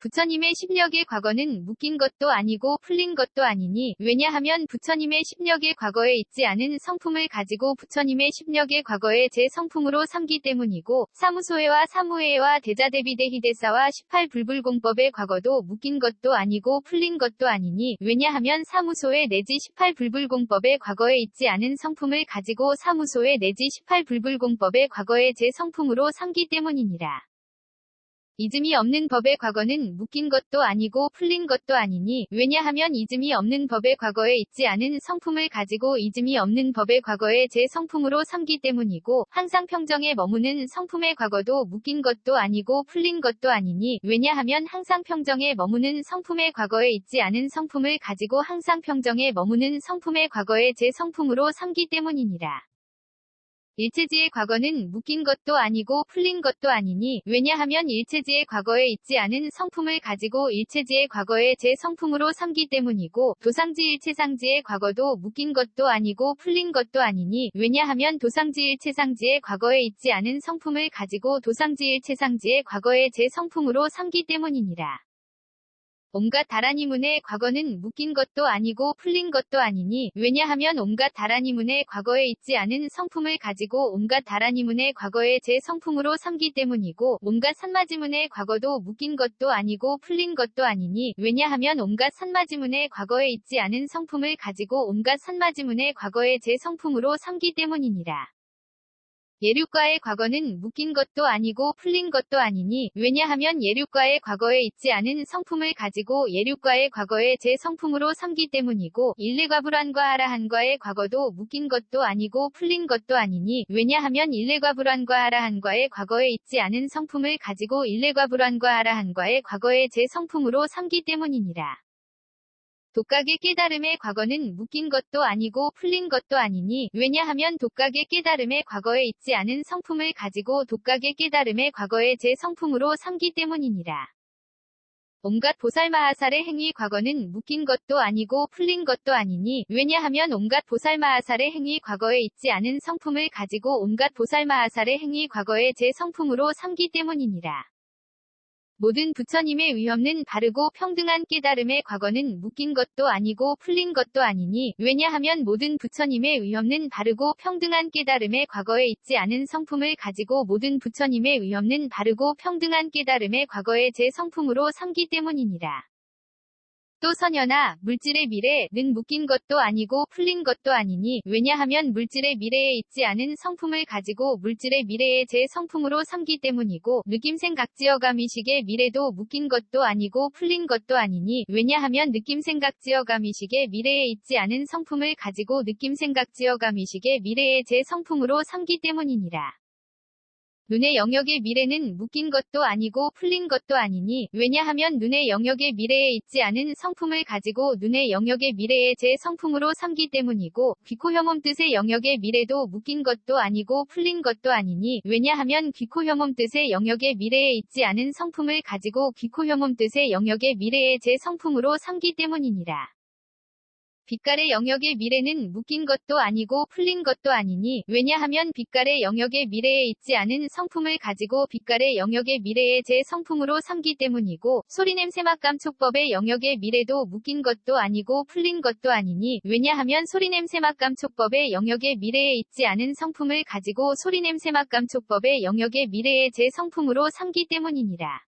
부처님의 십력의 과거는 묶인 것도 아니고 풀린 것도 아니니 왜냐하면 부처님의 십력의 과거에 있지 않은 성품을 가지고 부처님의 십력의 과거에 제 성품으로 삼기 때문이고 사무소회와 사무회와 대자대비대희대사와 18불불공법의 과거도 묶인 것도 아니고 풀린 것도 아니니 왜냐하면 사무소회 내지 18불불공법의 과거에 있지 않은 성품을 가지고 사무소회 내지 18불불공법의 과거에 제 성품으로 삼기 때문이니라. 이즘이 없는 법의 과거는 묶인 것도 아니고 풀린 것도 아니니 왜냐하면 이즘이 없는 법의 과거에 있지 않은 성품을 가지고 이즘이 없는 법의 과거에 제 성품으로 삼기 때문이고 항상 평정에 머무는 성품의 과거도 묶인 것도 아니고 풀린 것도 아니니 왜냐하면 항상 평정에 머무는 성품의 과거에 있지 않은 성품을 가지고 항상 평정에 머무는 성품의 과거에 제 성품으로 삼기 때문이니라. 일체지의 과거는 묶인 것도 아니고 풀린 것도 아니니 왜냐하면 일체지의 과거에 있지 않은 성품을 가지고 일체지의 과거에 제 성품으로 삼기 때문이고 도상지 일체상지의 과거도 묶인 것도 아니고 풀린 것도 아니니 왜냐하면 도상지 일체상지의 과거에 있지 않은 성품을 가지고 도상지 일체상지의 과거에 제 성품으로 삼기 때문이니라. 온갖 다라니문의 과거는 묶인 것도 아니고 풀린 것도 아니니 왜냐하면 온갖 다라니문의 과거에 있지 않은 성품을 가지고 온갖 다라니문의 과거에 제 성품으로 삼기 때문이고 온갖 산마지문의 과거도 묶인 것도 아니고 풀린 것도 아니니 왜냐하면 온갖 산마지문의 과거에 있지 않은 성품을 가지고 온갖 산마지문의 과거에 제 성품으로 삼기 때문이니라. 예륙과의 과거는 묶인 것도 아니고 풀린 것도 아니니 왜냐하면 예륙과의 과거에 있지 않은 성품을 가지고 예륙과의 과거에 제 성품으로 삼기 때문이고 일레과불안과 아라한과의 과거도 묶인 것도 아니고 풀린 것도 아니니 왜냐하면 일레과불안과 아라한과의 과거에 있지 않은 성품을 가지고 일레과불안과 아라한과의 과거에 제 성품으로 삼기 때문이니라. 독각의 깨달음의 과거는 묶인 것도 아니고 풀린 것도 아니니 왜냐하면 독각의 깨달음의 과거에 있지 않은 성품을 가지고 독각의 깨달음의 과거에 제 성품으로 삼기 때문이니라. 온갖 보살마하살의 행위 과거는 묶인 것도 아니고 풀린 것도 아니니 왜냐하면 온갖 보살마하살의 행위 과거에 있지 않은 성품을 가지고 온갖 보살마하살의 행위 과거에 제 성품으로 삼기 때문이니라. 모든 부처님의 위없는 바르고 평등한 깨달음의 과거는 묶인 것도 아니고 풀린 것도 아니니 왜냐하면 모든 부처님의 위없는 바르고 평등한 깨달음의 과거에 있지 않은 성품을 가지고 모든 부처님의 위없는 바르고 평등한 깨달음의 과거에 제 성품으로 삼기 때문이니라. 또 선현아, 물질의 미래는 묶인 것도 아니고 풀린 것도 아니니 왜냐하면 물질의 미래에 있지 않은 성품을 가지고 물질의 미래에 제 성품으로 삼기 때문이고 느낌생각지어감이식의 미래도 묶인 것도 아니고 풀린 것도 아니니 왜냐하면 느낌생각지어감이식의 미래에 있지 않은 성품을 가지고 느낌생각지어감이식의 미래에 제 성품으로 삼기 때문이니라. 눈의 영역의 미래는 묶인 것도 아니고 풀린 것도 아니니 왜냐하면 눈의 영역의 미래에 있지 않은 성품을 가지고 눈의 영역의 미래에 제 성품으로 삼기 때문이고 귀코혐음 뜻의 영역의 미래도 묶인 것도 아니고 풀린 것도 아니니 왜냐하면 귀코혐음 뜻의 영역의 미래에 있지 않은 성품을 가지고 귀코혐음 뜻의 영역의 미래에 제 성품으로 삼기 때문이니라. 빛깔의 영역의 미래는 묶인 것도 아니고 풀린 것도 아니니 왜냐하면 빛깔의 영역의 미래에 있지 않은 성품을 가지고 빛깔의 영역의 미래에 제 성품으로 삼기 때문이고 소리냄새맛감촉법의 영역의 미래도 묶인 것도 아니고 풀린 것도 아니니 왜냐하면 소리냄새맛감촉법의 영역의 미래에 있지 않은 성품을 가지고 소리냄새맛감촉법의 영역의 미래에 제 성품으로 삼기 때문이니라.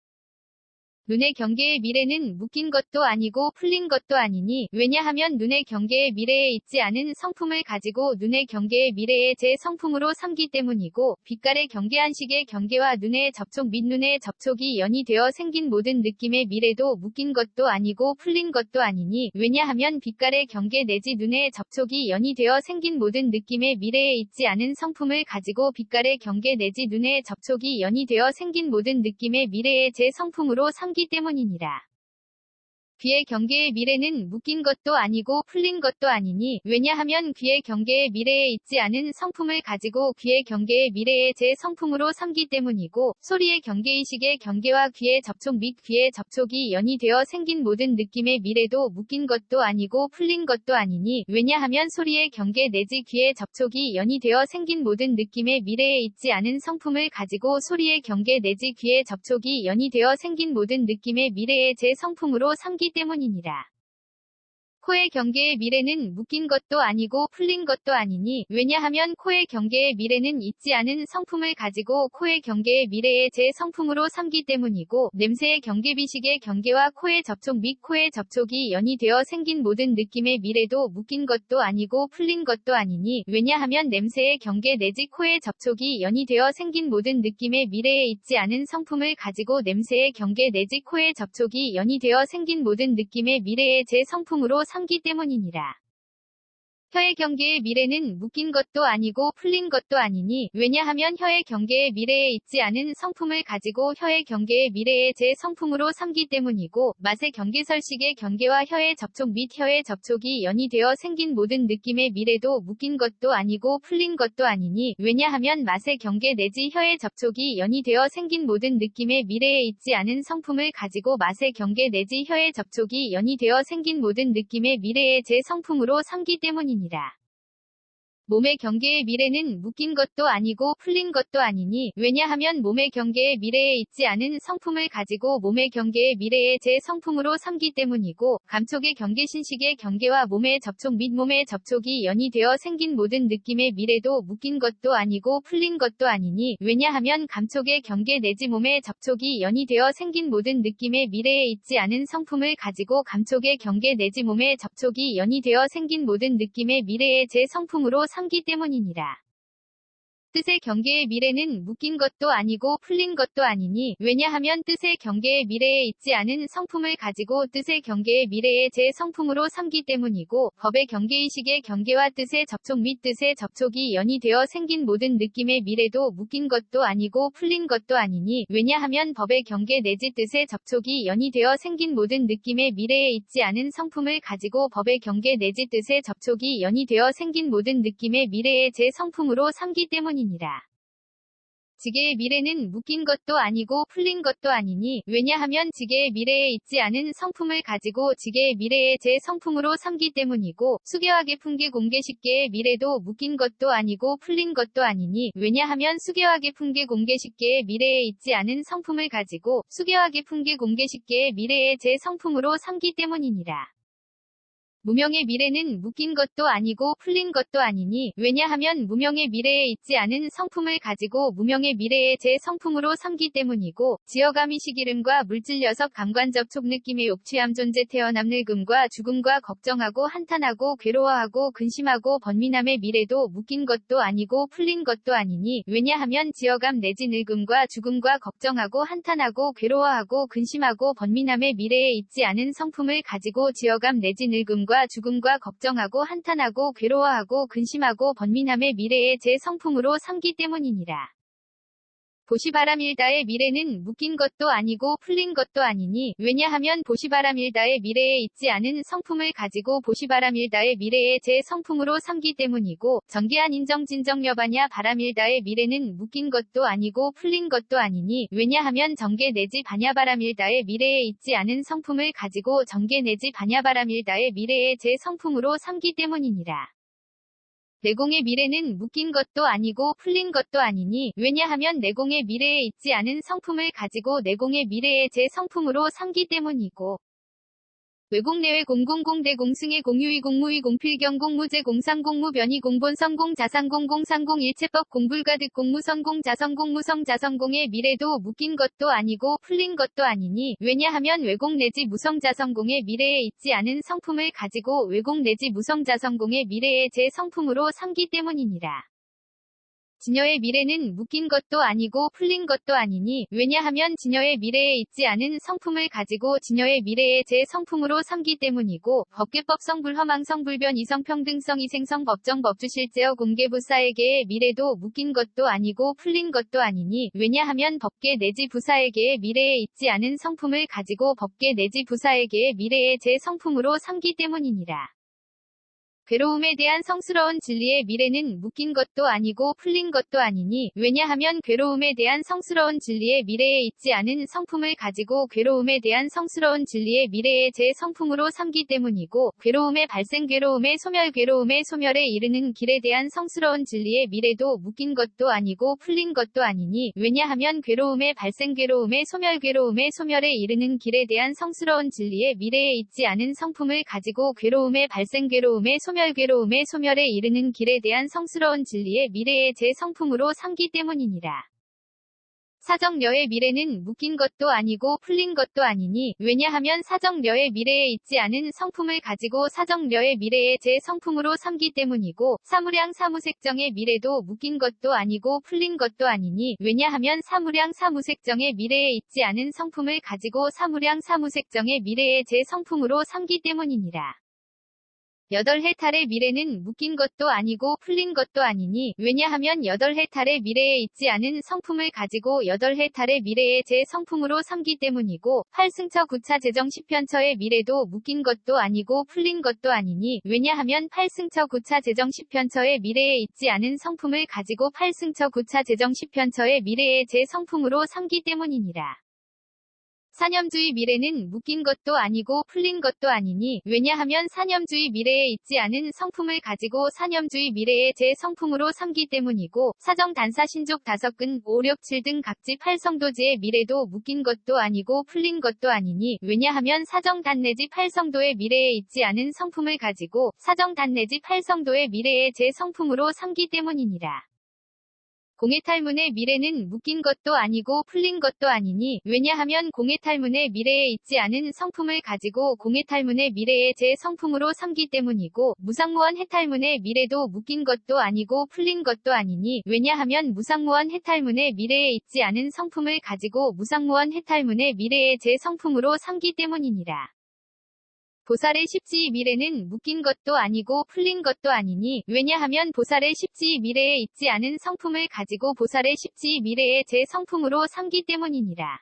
눈의 경계의 미래는 묶인 것도 아니고 풀린 것도 아니니 왜냐하면 눈의 경계의 미래에 있지 않은 성품을 가지고 눈의 경계의 미래에 제 성품으로 삼기 때문이고 빛깔의 경계한식의 경계와 눈의 접촉 및 눈의 접촉이 연이되어 생긴 모든 느낌의 미래도 묶인 것도 아니고 풀린 것도 아니니 왜냐하면 빛깔의 경계 내지 눈의 접촉이 연이되어 생긴 모든 느낌의 미래에 있지 않은 성품을 가지고 빛깔의 경계 내지 눈의 접촉이 연이되어 생긴 모든 느낌의 미래에 제 성품으로 삼기 때문이니라. 귀의 경계의 미래는 묶인 것도 아니고 풀린 것도 아니니 왜냐하면 귀의 경계의 미래에 있지 않은 성품을 가지고 귀의 경계의 미래에 제 성품으로 삼기 때문이고 소리의 경계의식의 경계와 귀의 접촉 및 귀의 접촉이 연이되어 생긴 모든 느낌의 미래도 묶인 것도 아니고 풀린 것도 아니니 왜냐하면 소리의 경계 내지 귀의 접촉이 연이되어 생긴 모든 느낌의 미래에 있지 않은 성품을 가지고 소리의 경계 내지 귀의 접촉이 연이되어 생긴 모든 느낌의 미래에 제 성품으로 삼기 때문이니라. 코의 경계의 미래는 묶인 것도 아니고 풀린 것도 아니니 왜냐하면 코의 경계의 미래는 있지 않은 성품을 가지고 코의 경계의 미래에 제 성품으로 삼기 때문이고 냄새의 경계비식의 경계와 코의 접촉 및 코의 접촉이 연이되어 생긴 모든 느낌의 미래도 묶인 것도 아니고 풀린 것도 아니니 왜냐하면 냄새의 경계 내지 코의 접촉이 연이되어 생긴 모든 느낌의 미래에 있지 않은 성품을 가지고 냄새의 경계 내지 코의 접촉이 연이되어 생긴 모든 느낌의 미래에 제 성품으로 삼기 때문이니라. 혀의 경계의 미래는 묶인 것도 아니고 풀린 것도 아니니 왜냐하면 혀의 경계의 미래에 있지 않은 성품을 가지고 혀의 경계의 미래에 제 성품으로 삼기 때문이고 맛의 경계설식의 경계와 혀의 접촉 및 혀의 접촉이 연이되어 생긴 모든 느낌의 미래도 묶인 것도 아니고 풀린 것도 아니니 왜냐하면 맛의 경계 내지 혀의 접촉이 연이되어 생긴 모든 느낌의 미래에 있지 않은 성품을 가지고 맛의 경계 내지 혀의 접촉이 연이되어 생긴 모든 느낌의 미래에 제 성품으로 삼기 때문이니라. 몸의 경계의 미래는 묶인 것도 아니고 풀린 것도 아니니 왜냐하면 몸의 경계의 미래에 있지 않은 성품을 가지고 몸의 경계의 미래에 제 성품으로 삼기 때문이고 감촉의 경계신식의 경계와 몸의 접촉 및 몸의 접촉이 연이되어 생긴 모든 느낌의 미래도 묶인 것도 아니고 풀린 것도 아니니 왜냐하면 감촉의 경계 내지 몸의 접촉이 연이되어 생긴 모든 느낌의 미래에 있지 않은 성품을 가지고 감촉의 경계 내지 몸의 접촉이 연이되어 생긴 모든 느낌의 미래에 제 성품으로 삼기 때문이니라. 뜻의 경계의 미래는 묶인 것도 아니고 풀린 것도 아니니 왜냐하면 뜻의 경계의 미래에 있지 않은 성품을 가지고 뜻의 경계의 미래에 제 성품으로 삼기 때문이고 법의 경계의식의 경계와 뜻의 접촉 및 뜻의 접촉이 연이되어 생긴 모든 느낌의 미래도 묶인 것도 아니고 풀린 것도 아니니 왜냐하면 법의 경계 내지 뜻의 접촉이 연이되어 생긴 모든 느낌의 미래에 있지 않은 성품을 가지고 법의 경계 내지 뜻의 접촉이 연이되어 생긴 모든 느낌의 미래에 제 성품으로 삼기 때문이니라. 지게의 미래는 묶인 것도 아니고 풀린 것도 아니니 왜냐하면 지게의 미래에 있지 않은 성품을 가지고 지게의 미래의 제 성품으로 삼기 때문이고 수계와 계풍계 공계식계의 미래도 묶인 것도 아니고 풀린 것도 아니니 왜냐하면 수계와 계풍계 공계식계의 미래에 있지 않은 성품을 가지고 수계와 계풍계 공계식계의 미래의 제 성품으로 삼기 때문이니라. 무명의 미래는 묶인 것도 아니고 풀린 것도 아니니 왜냐하면 무명의 미래에 있지 않은 성품을 가지고 무명의 미래의 제 성품으로 삼기 때문이고 지어감이 시기름과 물질 녀석 감관 접촉 느낌의 욕취함 존재 태어남 늙음과 죽음과 걱정하고 한탄하고 괴로워하고 근심하고 번민함의 미래도 묶인 것도 아니고 풀린 것도 아니니 왜냐하면 지어감 내지 늙음과 죽음과 걱정하고 한탄하고 괴로워하고 근심하고 번민함의 미래에 있지 않은 성품을 가지고 지어감 내지 늙음과 죽음과 걱정하고 한탄하고 괴로워하고 근심하고 번민함의 미래의 제 성품으로 삼기 때문이니라. 보시바람일다의 미래는 묶인 것도 아니고 풀린 것도 아니니 왜냐하면 보시바람일다의 미래에 있지 않은 성품을 가지고 보시바람일다의 미래의 제 성품으로 삼기 때문이고 정계한 인정진정여바냐 바람일다의 미래는 묶인 것도 아니고 풀린 것도 아니니 왜냐하면 정계 내지 반야바람일다의 미래에 있지 않은 성품을 가지고 정계 내지 반야바람일다의 미래의 제 성품으로 삼기 때문이니라. 내공의 미래는 묶인 것도 아니고 풀린 것도 아니니 왜냐하면 내공의 미래에 있지 않은 성품을 가지고 내공의 미래의 제 성품으로 삼기 때문이고 외공내외 공공공대 공승의 공유의 공무의 공필경 공무제 공상공무 변이 공본성 공자상공 공상공 일체법 공불가득 공무성 공자성 공무성 자성공의 미래도 묶인 것도 아니고 풀린 것도 아니니 왜냐하면 외공 내지 무성자성공의 미래에 있지 않은 성품을 가지고 외공 내지 무성자성공의 미래의 제 성품으로 삼기 때문이니라. 진여의 미래는 묶인 것도 아니고 풀린 것도 아니니 왜냐하면 진여의 미래에 있지 않은 성품을 가지고 진여의 미래의 제 성품으로 삼기 때문이고 법계법성 불허망성 불변 이성평등성 이생성 법정 법주실제어 공계부사에게의 미래도 묶인 것도 아니고 풀린 것도 아니니 왜냐하면 법계 내지 부사에게의 미래에 있지 않은 성품을 가지고 법계 내지 부사에게의 미래의 제 성품으로 삼기 때문이니라. 괴로움에 대한 성스러운 진리의 미래는 묶인 것도 아니고 풀린 것도 아니니 왜냐하면 괴로움에 대한 성스러운 진리의 미래에 있지 않은 성품을 가지고 괴로움에 대한 성스러운 진리의 미래의 제 성품으로 삼기 때문이고 괴로움의 발생 괴로움의 소멸 괴로움의 소멸에 이르는 길에 대한 성스러운 진리의 미래도 묶인 것도 아니고 풀린 것도 아니니 왜냐하면 괴로움의 발생 괴로움의 소멸에 이르는 길에 대한 성스러운 진리의 미래에 있지 않은 성품을 가지고 괴로움의 발생 괴로움의 괴로움의 소멸에 이르는 길에 대한 성스러운 진리의 미래의 제 성품으로 삼기 때문이니라. 사정려의 미래는 묶인 것도 아니고 풀린 것도 아니니 왜냐하면 사정려의 미래에 있지 않은 성품을 가지고 사정려의 미래의 제 성품으로 삼기 때문이고 사무량 사무색정의 미래도 묶인 것도 아니고 풀린 것도 아니니 왜냐하면 사무량 사무색정의 미래에 있지 않은 성품을 가지고 사무량 사무색정의 미래의 제 성품으로 삼기 때문이니라. 여덟해탈의 미래는 묶인 것도 아니고 풀린 것도 아니니 왜냐하면 여덟해탈의 미래에 있지 않은 성품을 가지고 여덟해탈의 미래의 제 성품으로 삼기 때문이고 8승처 9차 재정 10편처의 미래도 묶인 것도 아니고 풀린 것도 아니니 왜냐하면 8승처 9차 재정 10편처의 미래에 있지 않은 성품을 가지고 8승처 9차 재정 10편처의 미래의 제 성품으로 삼기 때문이니라. 사념주의 미래는 묶인 것도 아니고 풀린 것도 아니니 왜냐하면 사념주의 미래에 있지 않은 성품을 가지고 사념주의 미래의 제 성품으로 삼기 때문이고 사정 단사 신족 다섯근 5, 6, 7 등 각지 8성도지의 미래도 묶인 것도 아니고 풀린 것도 아니니 왜냐하면 사정 단 내지 8성도의 미래에 있지 않은 성품을 가지고 사정 단 내지 8성도의 미래의 제 성품으로 삼기 때문이니라. 공해탈문의 미래는 묶인 것도 아니고 풀린 것도 아니니 왜냐하면 공해탈문의 미래에 있지 않은 성품을 가지고 공해탈문의 미래의 제 성품으로 삼기 때문이고 무상무원 해탈문의 미래도 묶인 것도 아니고 풀린 것도 아니니 왜냐하면 무상무원 해탈문의 미래에 있지 않은 성품을 가지고 무상무원 해탈문의 미래의 제 성품으로 삼기 때문이니라. 보살의 십지의 미래는 묶인 것도 아니고 풀린 것도 아니니 왜냐하면 보살의 십지의 미래에 있지 않은 성품을 가지고 보살의 십지의 미래의 제 성품으로 삼기 때문이니라.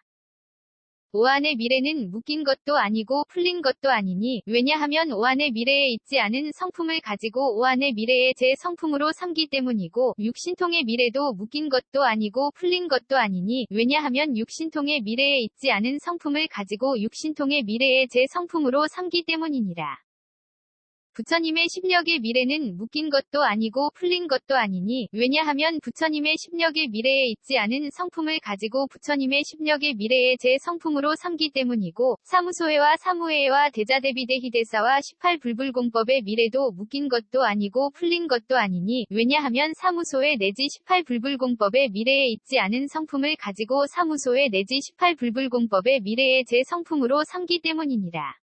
오한의 미래는 묶인 것도 아니고 풀린 것도 아니니 왜냐하면 오한의 미래에 있지 않은 성품을 가지고 오한의 미래의 제 성품으로 삼기 때문이고 육신통의 미래도 묶인 것도 아니고 풀린 것도 아니니 왜냐하면 육신통의 미래에 있지 않은 성품을 가지고 육신통의 미래의 제 성품으로 삼기 때문이니라. 부처님의 십력의 미래는 묶인 것도 아니고 풀린 것도 아니니 왜냐하면 부처님의 십력의 미래에 있지 않은 성품을 가지고 부처님의 십력의 미래의 제 성품으로 삼기 때문이고 사무소회와 사무회와 대자대비대희대사와 18불불공법의 미래도 묶인 것도 아니고 풀린 것도 아니니 왜냐하면 사무소회 내지 18불불공법의 미래에 있지 않은 성품을 가지고 사무소회 내지 18불불공법의 미래의 제 성품으로 삼기 때문이니라.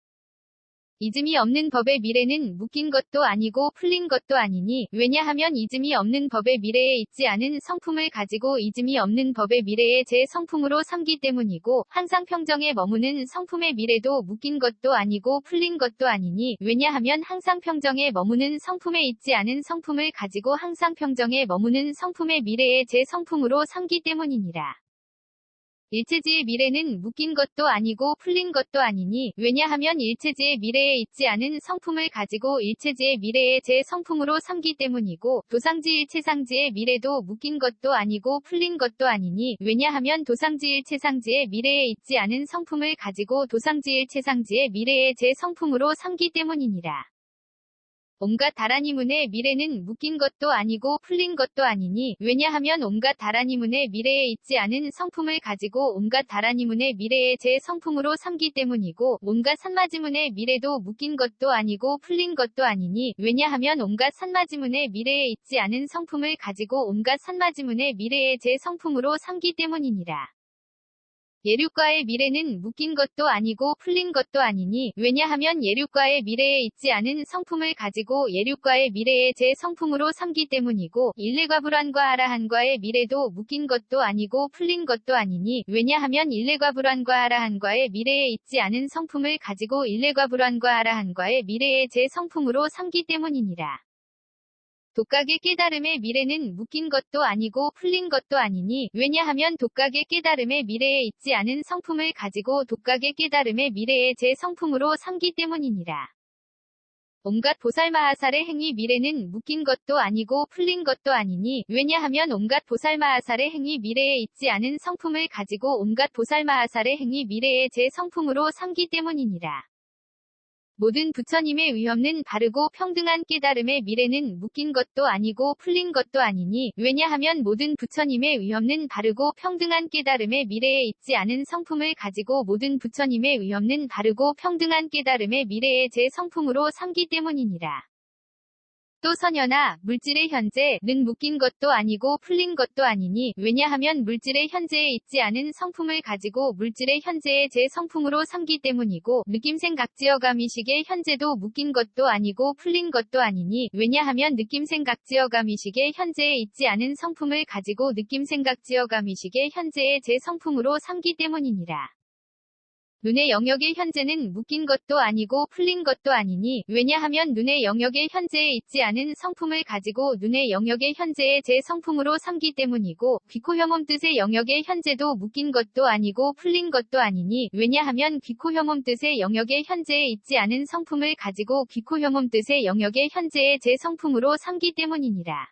이즘이 없는 법의 미래는 묶인 것도 아니고 풀린 것도 아니니 왜냐하면 이즘이 없는 법의 미래에 있지 않은 성품을 가지고 이즘이 없는 법의 미래의 제 성품으로 삼기 때문이고 항상 평정에 머무는 성품의 미래도 묶인 것도 아니고 풀린 것도 아니니 왜냐하면 항상 평정에 머무는 성품에 있지 않은 성품을 가지고 항상 평정에 머무는 성품의 미래의 제 성품으로 삼기 때문이니라. 일체지의 미래는 묶인 것도 아니고 풀린 것도 아니니 왜냐하면 일체지의 미래에 있지 않은 성품을 가지고 일체지의 미래의 제 성품으로 삼기 때문이고 도상지 일체상지의 미래도 묶인 것도 아니고 풀린 것도 아니니 왜냐하면 도상지 일체상지의 미래에 있지 않은 성품을 가지고 도상지 일체상지의 미래의 제 성품으로 삼기 때문이니라. 온갖 다라니문의 미래는 묶인 것도 아니고 풀린 것도 아니니 왜냐하면 온갖 다라니문의 미래에 있지 않은 성품을 가지고 온갖 다라니문의 미래의 제 성품으로 삼기 때문이고 온갖 산마지문의 미래도 묶인 것도 아니고 풀린 것도 아니니 왜냐하면 온갖 산마지문의 미래에 있지 않은 성품을 가지고 온갖 산마지문의 미래의 제 성품으로 삼기 때문이니라. 예륙과의 미래는 묶인 것도 아니고 풀린 것도 아니니 왜냐하면 예륙과의 미래에 있지 않은 성품을 가지고 예륙과의 미래의 제 성품으로 삼기 때문이고 일레과불환과 아라한과의 미래도 묶인 것도 아니고 풀린 것도 아니니 왜냐하면 일레과불환과 아라한과의 미래에 있지 않은 성품을 가지고 일레과불환과 아라한과의 미래의 제 성품으로 삼기 때문이니라. 독각의 깨달음의 미래는 묶인 것도 아니고 풀린 것도 아니니 왜냐하면 독각의 깨달음의 미래에 있지 않은 성품을 가지고 독각의 깨달음의 미래의 제 성품으로 삼기 때문이니라. 온갖 보살마하살의 행위 미래는 묶인 것도 아니고 풀린 것도 아니니 왜냐하면 온갖 보살마하살의 행위 미래에 있지 않은 성품을 가지고 온갖 보살마하살의 행위 미래의 제 성품으로 삼기 때문이니라. 모든 부처님의 위엄는 바르고 평등한 깨달음의 미래는 묶인 것도 아니고 풀린 것도 아니니 왜냐하면 모든 부처님의 위엄는 바르고 평등한 깨달음의 미래에 있지 않은 성품을 가지고 모든 부처님의 위엄는 바르고 평등한 깨달음의 미래의 제 성품으로 삼기 때문이니라. 또 선현아, 물질의 현재는 묶인 것도 아니고 풀린 것도 아니니 왜냐하면 물질의 현재에 있지 않은 성품을 가지고 물질의 현재의 제 성품으로 삼기 때문이고 느낌생각지어감이식의 현재도 묶인 것도 아니고 풀린 것도 아니니 왜냐하면 느낌생각지어감이식의 현재에 있지 않은 성품을 가지고 느낌생각지어감이식의 현재의 제 성품으로 삼기 때문이니라. 눈의 영역의 현재는 묶인 것도 아니고 풀린 것도 아니니 왜냐하면 눈의 영역의 현재에 있지 않은 성품을 가지고 눈의 영역의 현재의 제 성품으로 삼기 때문이고 귀코혐옴 뜻의 영역의 현재도 묶인 것도 아니고 풀린 것도 아니니 왜냐하면 귀코혐옴 뜻의 영역의 현재에 있지 않은 성품을 가지고 귀코혐옴 뜻의 영역의 현재의 제 성품으로 삼기 때문이니라.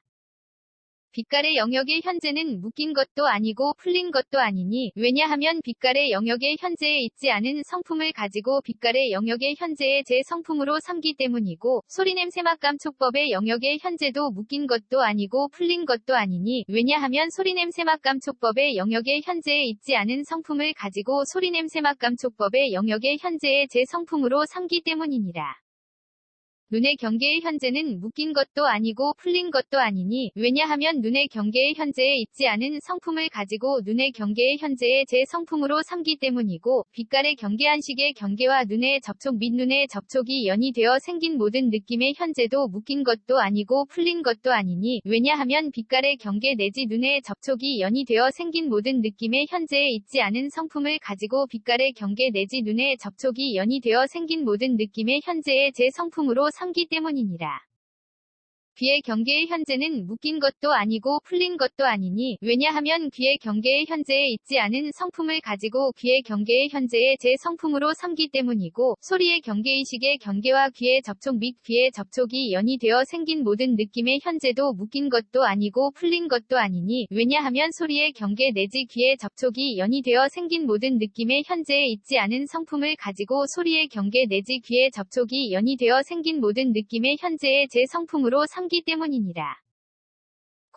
빛깔의 영역의 현재는 묶인 것도 아니고 풀린 것도 아니니 왜냐하면 빛깔의 영역의 현재에 있지 않은 성품을 가지고 빛깔의 영역의 현재의 제 성품으로 삼기 때문이고 소리냄새맛감촉법의 영역의 현재도 묶인 것도 아니고 풀린 것도 아니니 왜냐하면 소리냄새맛감촉법의 영역의 현재에 있지 않은 성품을 가지고 소리냄새맛감촉법의 영역의 현재의 제 성품으로 삼기 때문이니라. 눈의 경계의 현재는 묶인 것도 아니고 풀린 것도 아니니 왜냐하면 눈의 경계의 현재에 있지 않은 성품을 가지고 눈의 경계의 현재의 제 성품으로 삼기 때문이고 빛깔의 경계한식의 경계와 눈의 접촉 및 눈의 접촉이 연이되어 생긴 모든 느낌의 현재도 묶인 것도 아니고 풀린 것도 아니니 왜냐하면 빛깔의 경계 내지 눈의 접촉이 연이되어 생긴 모든 느낌의 현재에 있지 않은 성품을 가지고 빛깔의 경계 내지 눈의 접촉이 연이되어 생긴 모든 느낌의 현재의 제 성품으로 삼기 때문이니라. 귀의 경계의 현재는 묶인 것도 아니고 풀린 것도 아니니 왜냐하면 귀의 경계의 현재에 있지 않은 성품을 가지고 귀의 경계의 현재의 제 성품으로 삼기 때문이고 소리의 경계의식의 경계와 귀의 접촉 및 귀의 접촉이 연이되어 생긴 모든 느낌의 현재도 묶인 것도 아니고 풀린 것도 아니니 왜냐하면 소리의 경계 내지 귀의 접촉이 연이되어 생긴 모든 느낌의 현재에 있지 않은 성품을 가지고 소리의 경계 내지 귀의 접촉이 연이되어 생긴 모든 느낌의 현재의 제 성품으로 삼기 때문이니라.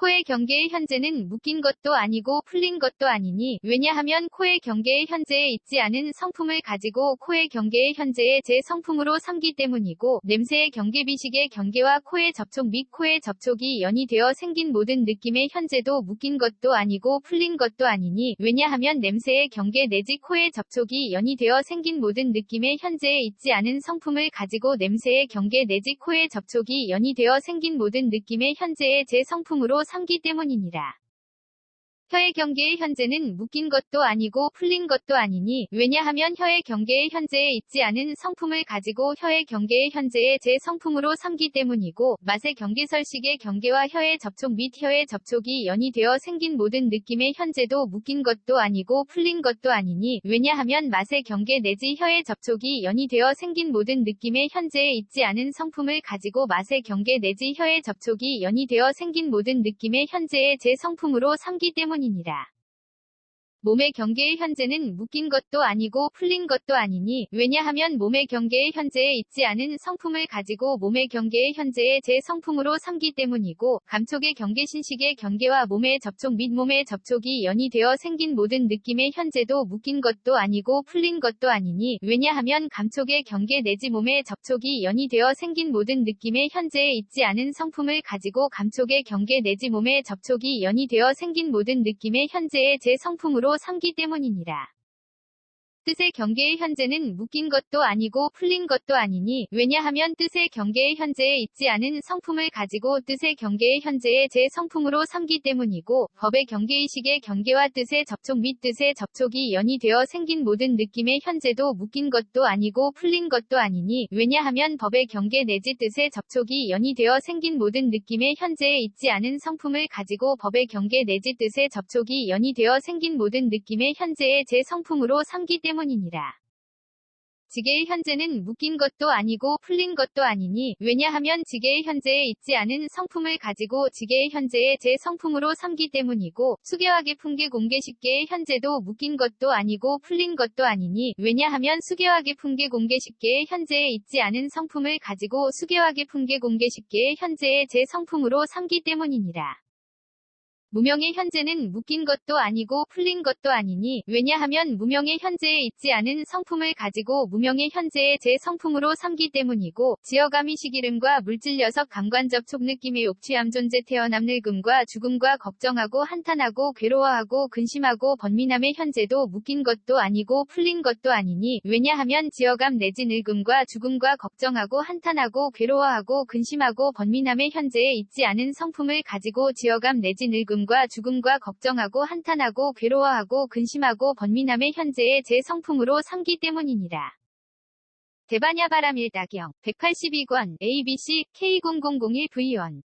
코의 경계의 현재는 묶인 것도 아니고 풀린 것도 아니니 왜냐하면 코의 경계의 현재에 있지 않은 성품을 가지고 코의 경계의 현재의 제 성품으로 삼기 때문이고 냄새의 경계비식의 경계와 코의 접촉 및 코의 접촉이 연이되어 생긴 모든 느낌의 현재도 묶인 것도 아니고 풀린 것도 아니니 왜냐하면 냄새의 경계 내지 코의 접촉이 연이되어 생긴 모든 느낌의 현재에 있지 않은 성품을 가지고 냄새의 경계 내지 코의 접촉이 연이되어 생긴 모든 느낌의 현재의 제 성품으로 삼기 때문이니라. 혀의 경계의 현재는 묶인 것도 아니고 풀린 것도 아니니 왜냐하면 혀의 경계의 현재에 있지 않은 성품을 가지고 혀의 경계의 현재의 제 성품으로 삼기 때문이고 맛의 경계설식의 경계와 혀의 접촉 및 혀의 접촉이 연이되어 생긴 모든 느낌의 현재도 묶인 것도 아니고 풀린 것도 아니니 왜냐하면 맛의 경계 내지 혀의 접촉이 연이되어 생긴 모든 느낌의 현재에 있지 않은 성품을 가지고 맛의 경계 내지 혀의 접촉이 연이되어 생긴 모든 느낌의 현재의 제 성품으로 삼기 때문이니라. 몸의 경계의 현재는 묶인 것도 아니고 풀린 것도 아니니 왜냐하면 몸의 경계의 현재에 있지 않은 성품을 가지고 몸의 경계의 현재의 제 성품으로 삼기 때문이고 감촉의 경계신식의 경계와 몸의 접촉 및 몸의 접촉이 연이되어 생긴 모든 느낌의 현재도 묶인 것도 아니고 풀린 것도 아니니 왜냐하면 감촉의 경계 내지 몸의 접촉이 연이되어 생긴 모든 느낌의 현재에 있지 않은 성품을 가지고 감촉의 경계 내지 몸의 접촉이 연이되어 생긴 모든 느낌의 현재의 제 성품으로 삼기 때문이니라. 뜻의 경계의 현재는 묶인 것도 아니고 풀린 것도 아니니 왜냐하면 뜻의 경계의 현재에 있지 않은 성품을 가지고 뜻의 경계의 현재의 제 성품으로 삼기 때문이고 법의 경계의식의 경계와 뜻의 접촉 및 뜻의 접촉이 연이되어 생긴 모든 느낌의 현재도 묶인 것도 아니고 풀린 것도 아니니 왜냐하면 법의 경계 내지 뜻의 접촉이 연이되어 생긴 모든 느낌의 현재에 있지 않은 성품을 가지고 법의 경계 내지 뜻의 접촉이 연이되어 생긴 모든 느낌의 현재의 제 성품으로 삼기 때문이니라. 지게의 현재는 묶인 것도 아니고 풀린 것도 아니니 왜냐하면 지게의 현재에 있지 않은 성품을 가지고 지게의 현재의 제 성품으로 삼기 때문이고 수계화계 풍계 공계식계의 현재도 묶인 것도 아니고 풀린 것도 아니니 왜냐하면 수계화계 풍계 공계식계의 현재에 있지 않은 성품을 가지고 수계화계 풍계 공계식계의 현재의 제 성품으로 삼기 때문이니라. 무명의 현재는 묶인 것도 아니고 풀린 것도 아니니 왜냐하면 무명의 현재에 있지 않은 성품을 가지고 무명의 현재의 제 성품으로 삼기 때문이고 지어감이 시기름과 물질녀석 감관접촉 느낌의 옥취함 존재 태어남 늙음과 죽음과 걱정하고 한탄하고 괴로워하고 근심하고 번민함의 현재도 묶인 것도 아니고 풀린 것도 아니니 왜냐하면 지어감 내지 늙음과 죽음과 걱정하고 한탄하고 괴로워하고 근심하고 번민함의 현재에 있지 않은 성품을 가지고 지어감 내지 늙음 과 죽음과 걱정하고 한탄하고 괴로워하고 근심하고 번민함의 현재의 제 성품으로 삼기 때문이니라. 대반야바람 1다경 182권 ABC K0001V1